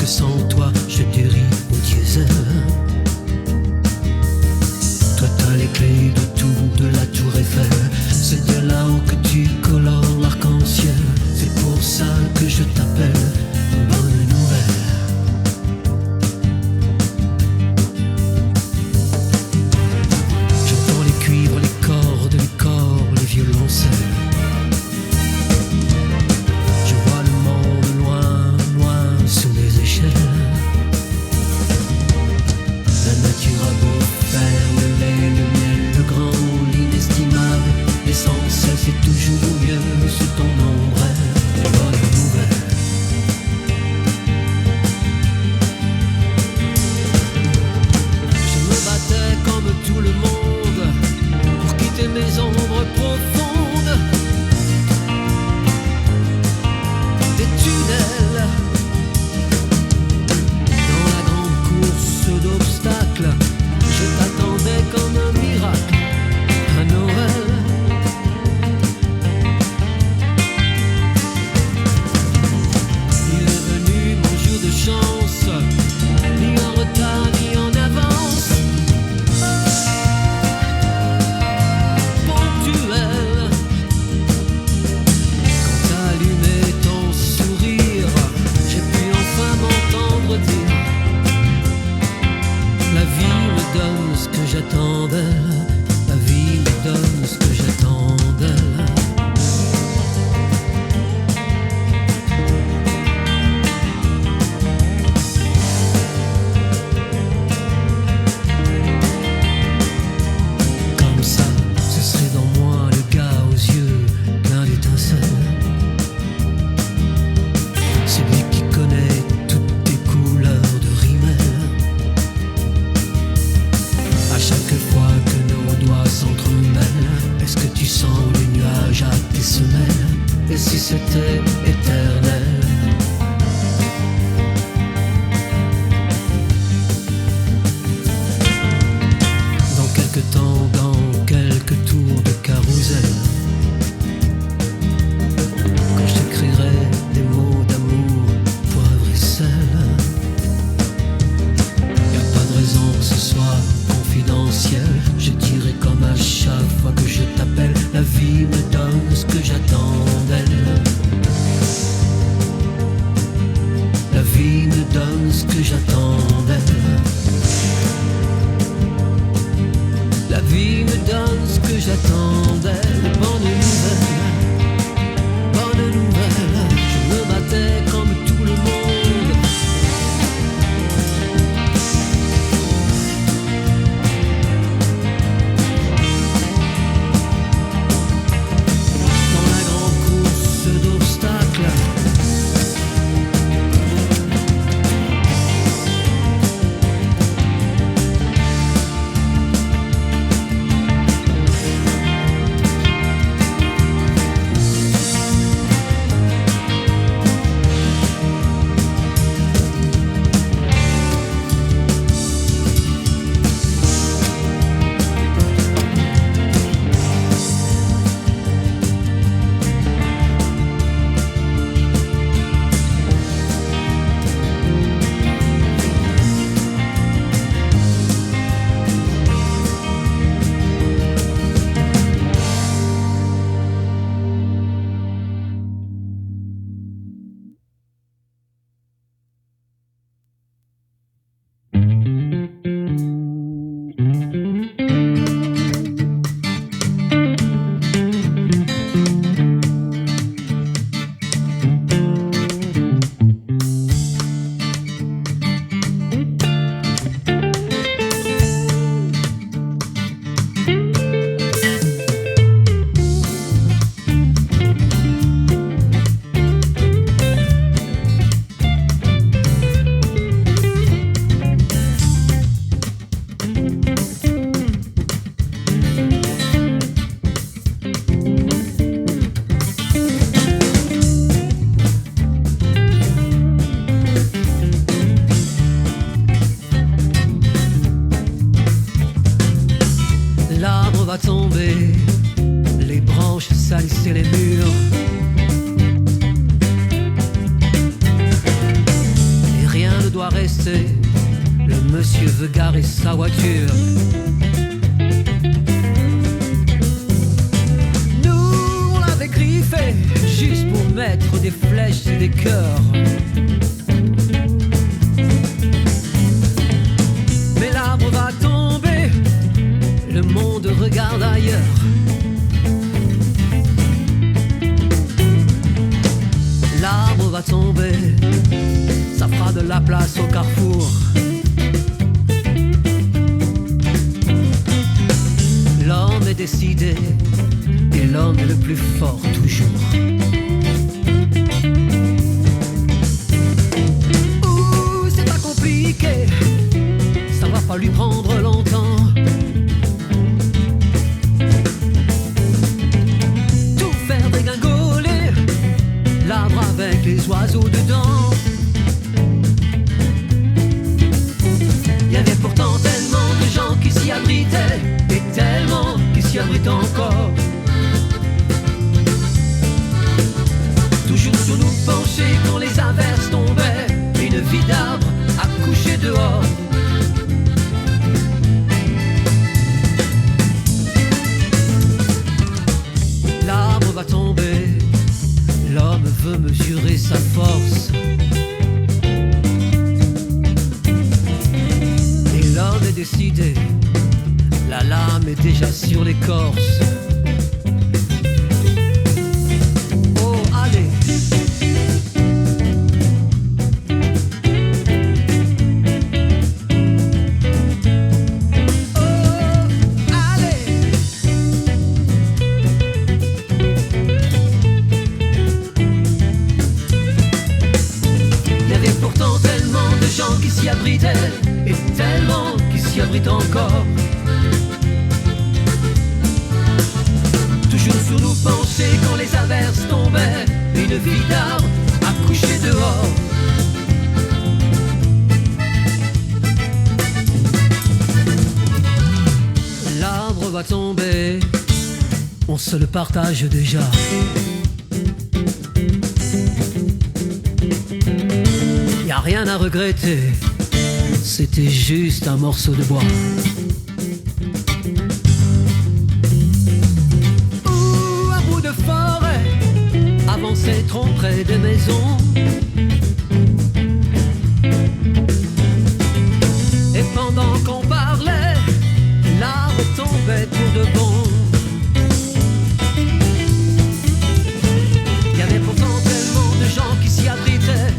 que sans toi je guéris au diesel. Toi t'as les clés de tout, de la tour Eiffel. C'est de là-haut que tu colores l'arc-en-ciel. C'est pour ça que je t'appelle bonne nouvelle. J'entends les cuivres, les cordes, les corps, les violoncelles. Je vois le monde loin, loin sous les échelles. La nature a beau faire le lait, le miel, le grand, l'inestimable. L'essentiel c'est toujours mieux sous ton ombrelle. Bonne nouvelle. Je me battais comme tout le monde pour quitter mes ombres profondes. Des tunnels dans la grande course d'obstacles. Je t'attendais comme un miracle à Noël. Il est venu mon jour de chance, ni en retard ni en avance. Ponctuel. Quand t'as allumé ton sourire, j'ai pu enfin m'entendre dire: la vie me donne ce que j'attends d'elle. La vie me donne ce que j'attends d'elle. Comme ça, ce serait dans moi le gars aux yeux plein d'étincelles. Celui qui connaît toutes tes couleurs de rimel. À chaque fois que nos doigts s'entremêlent, est-ce que tu sens les nuages à tes semelles? Et si c'était éternel? Dans quelques temps, dans quelques tours de carrousel, quand je t'écrirai des mots d'amour, poivre et sel, y a pas de raison que ce soit confidentiel. Je dirai comme à chaque fois que je t'appelle: la vie me donne ce que j'attends d'elle. La vie me donne ce que j'attends d'elle. La vie me donne ce que j'attends d'elle. Bonne nouvelle, bonne nouvelle. Je me battais comme tout le monde. Dans la grande course d'obstacles. rester. Le monsieur veut garer sa voiture. Nous, on l'avait griffé juste pour mettre des flèches et des cœurs. Mais l'arbre va tomber, le monde regarde ailleurs. L'arbre va tomber, ça fera de la place au carrefour. L'homme est décidé, et l'homme est le plus fort toujours. Ouh, c'est pas compliqué, ça va pas lui prendre longtemps. Tout faire dégringoler, l'arbre avec les oiseaux dedans. Il y avait pourtant tellement de gens qui s'y abritaient, et tellement qui s'y abritent encore. Toujours sur nous penchés quand les averses tombaient, une vie d'arbre à coucher dehors. L'arbre va tomber, l'homme veut mesurer sa force. Et l'homme est décidé, la lame est déjà sur l'écorce. Oh, allez! Qui s'y abritaient, et tellement qui s'y abritent encore. Toujours sur nous penchés quand les averses tombaient, une vie d'arbre à coucher dehors. L'arbre va tomber, on se le partage déjà. Y'a rien à regretter, c'était juste un morceau de bois. Ou un bout de forêt, avançait trop près des maisons. Et pendant qu'on parlait, l'arbre tombait pour de bon. Y avait pourtant tellement de gens qui s'y abritaient.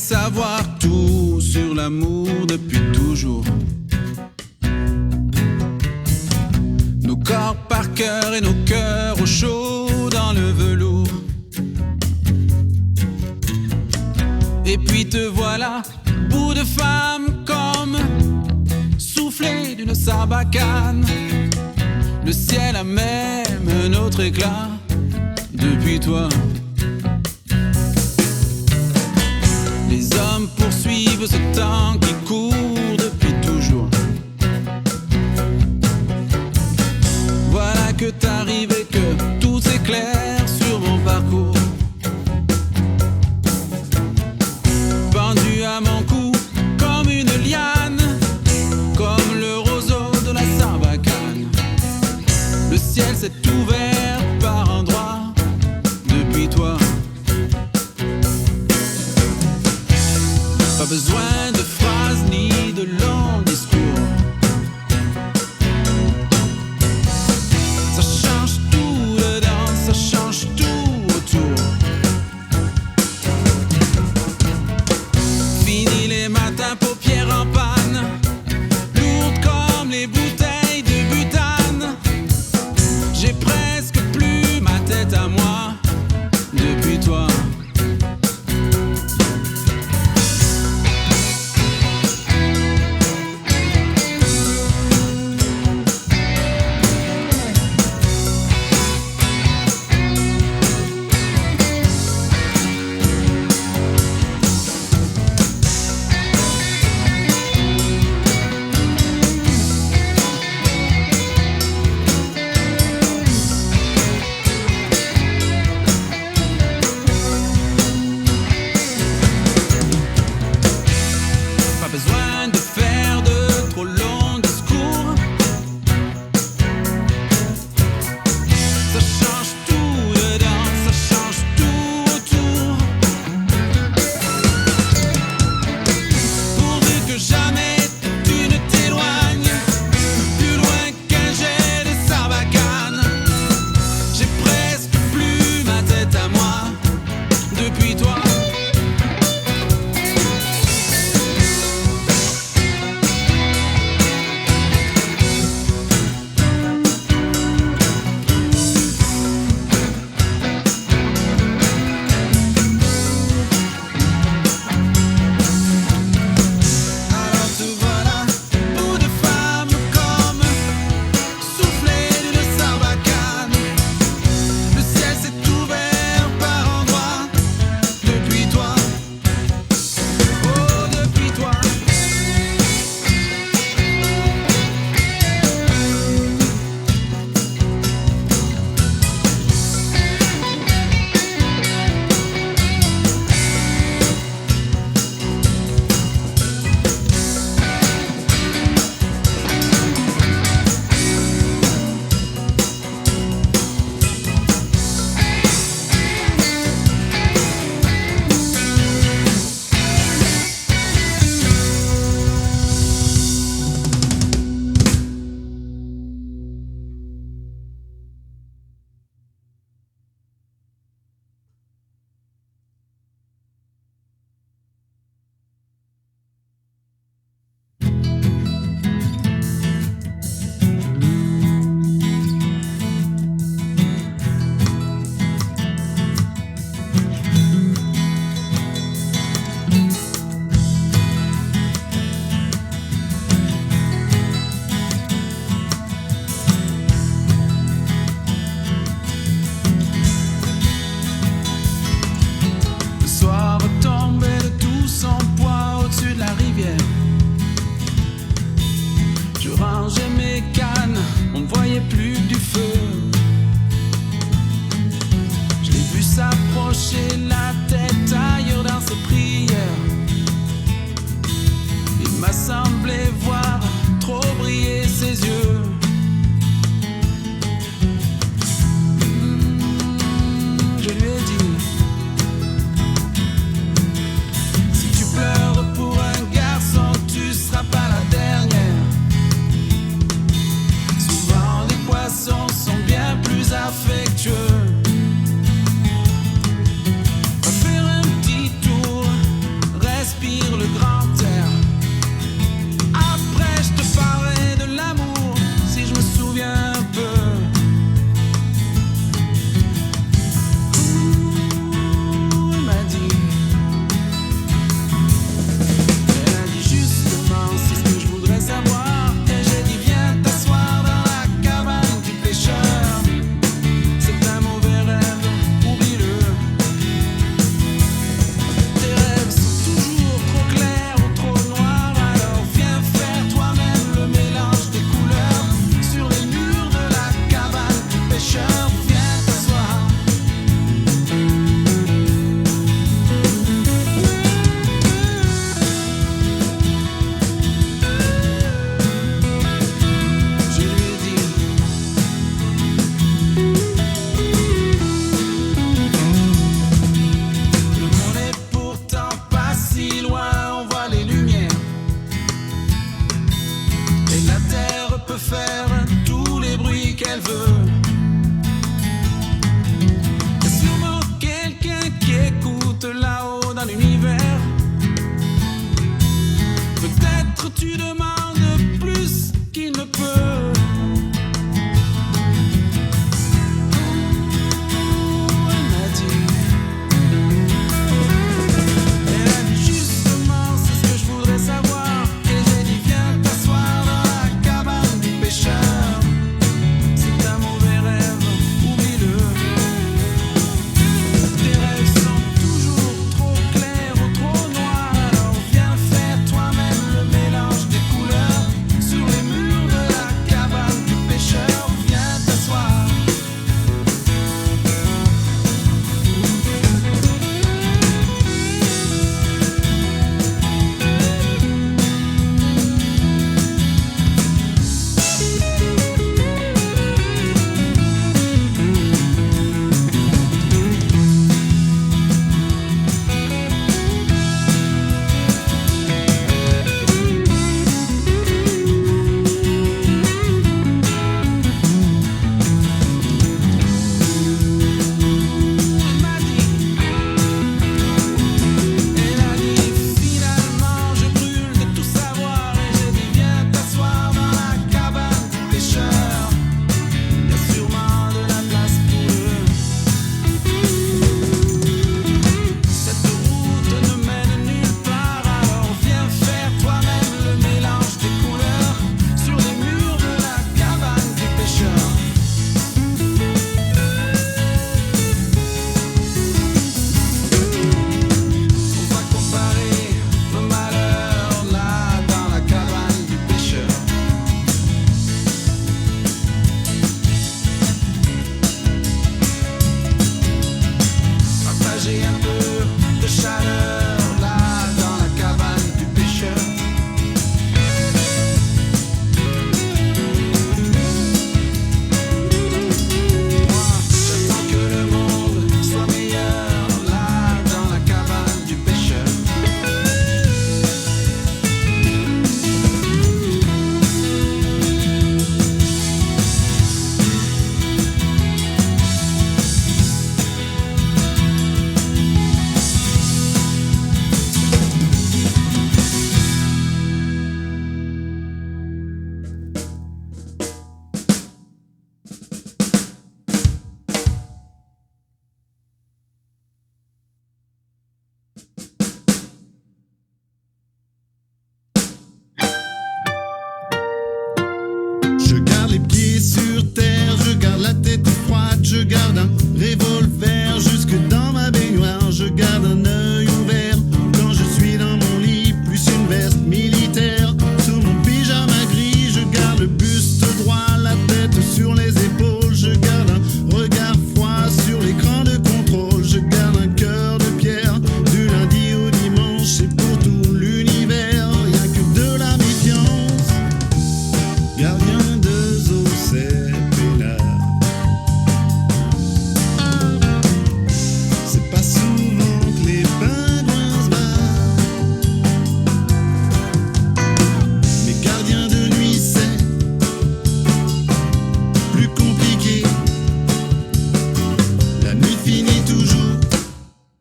savoir tout sur l'amour depuis toujours. Nos corps par cœur et nos cœurs au chaud dans le velours. Et puis te voilà, bout de femme comme soufflé d'une sarbacane. Le ciel a même un autre éclat depuis toi. Les hommes poursuivent ce temps qui court depuis toujours. Voilà que t'arrives et que tout s'éclaire sur mon parcours. Pendu à mon cou comme une liane, comme le roseau de la sarbacane. Le ciel s'est ouvert par endroits depuis toi. Pas besoin de phrases ni de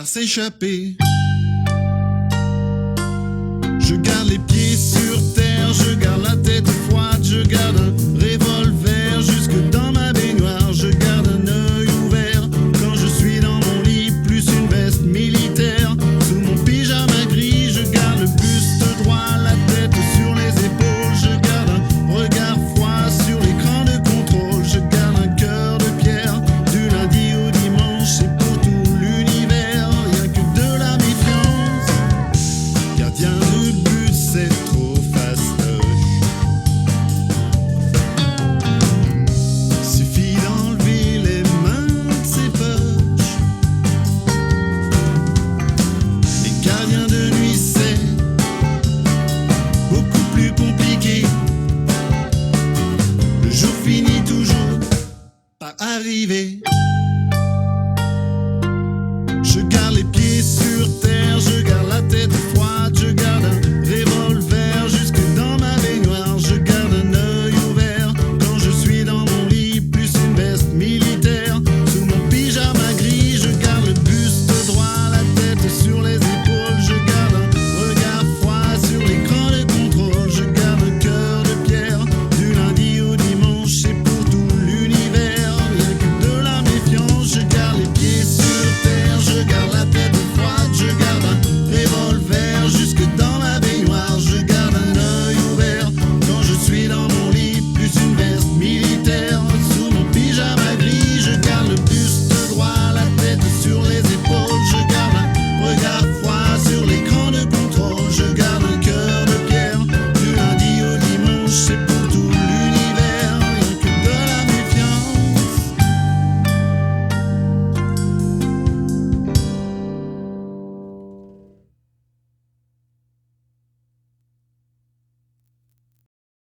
par s'échapper. Je garde les pieds sur terre, je garde la tête froide, je garde un